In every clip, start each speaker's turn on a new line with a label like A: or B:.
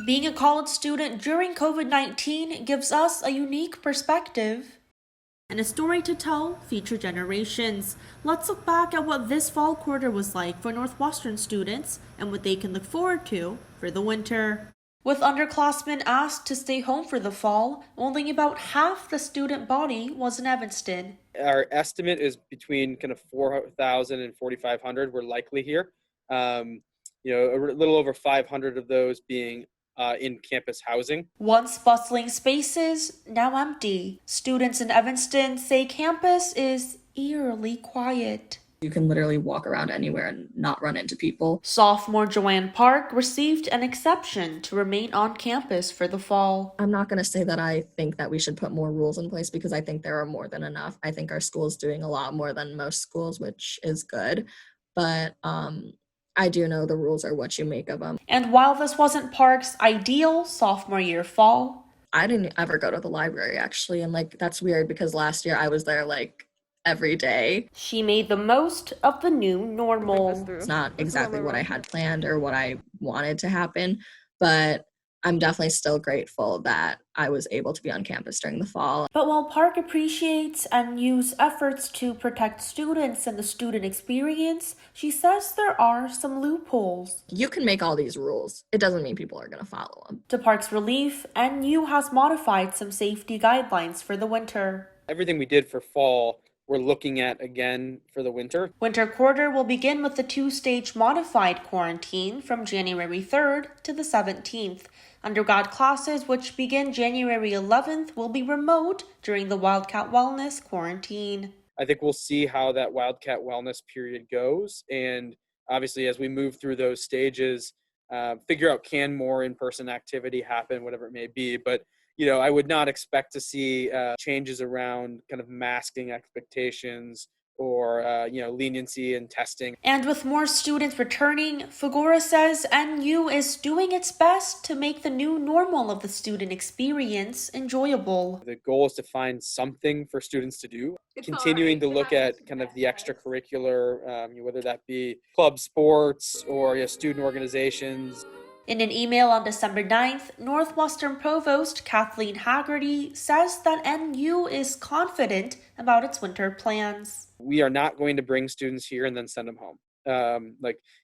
A: Being a college student during COVID-19 gives us a unique perspective and a story to tell future generations. Let's look back at what this fall quarter was like for Northwestern students and what they can look forward to for the winter. With underclassmen asked to stay home for the fall, only about half the student body was in Evanston.
B: Our estimate is between kind of 4,000 and 4,500 were likely here. A little over 500 of those being in campus housing.
A: Once bustling spaces, now empty. Students in Evanston say campus is eerily quiet.
C: You can literally walk around anywhere and not run into people.
A: Sophomore Joanne Park received an exception to remain on campus for the fall.
C: I'm not going to say that I think that we should put more rules in place because I think there are more than enough. I think our school is doing a lot more than most schools, which is good. But I do know the rules are what you make of them.
A: And while this wasn't Park's ideal sophomore year fall,
C: I didn't ever go to the library actually. And that's weird because last year I was there every day.
A: She made the most of the new normal.
C: It's not exactly what I had planned or what I wanted to happen, but I'm definitely still grateful that I was able to be on campus during the fall.
A: But while Park appreciates NU's efforts to protect students and the student experience, she says there are some loopholes.
C: You can make all these rules. It doesn't mean people are going to follow them.
A: To Park's relief, NU has modified some safety guidelines for the winter.
B: Everything we did for fall, we're looking at again for the winter.
A: Winter quarter will begin with the 2-stage modified quarantine from January 3rd to the 17th. Undergrad classes, which begin January 11th, will be remote during the Wildcat Wellness quarantine.
B: I think we'll see how that Wildcat Wellness period goes. And obviously, as we move through those stages, figure out can more in-person activity happen, whatever it may be. But I would not expect to see changes around kind of masking expectations or, leniency and testing.
A: And with more students returning, Figora says NU is doing its best to make the new normal of the student experience enjoyable.
B: The goal is to find something for students to do, continuing to look at kind of the extracurricular, whether that be club sports or student organizations.
A: In an email on December 9th, Northwestern Provost Kathleen Haggerty says that NU is confident about its winter plans.
B: We are not going to bring students here and then send them home.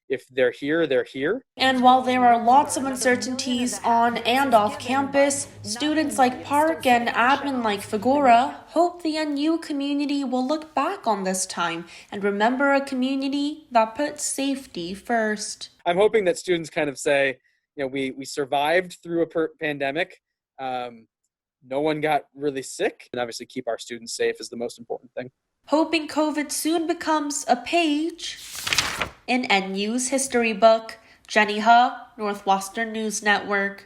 B: If they're here, they're here.
A: And while there are lots of uncertainties on and off campus, students like Park and admin like Figora hope the NU community will look back on this time and remember a community that puts safety first.
B: I'm hoping that students kind of say, we survived through a pandemic. No one got really sick. And obviously keep our students safe is the most important thing.
A: Hoping COVID soon becomes a page in NU's history book. Jenny Huh, Northwestern News Network.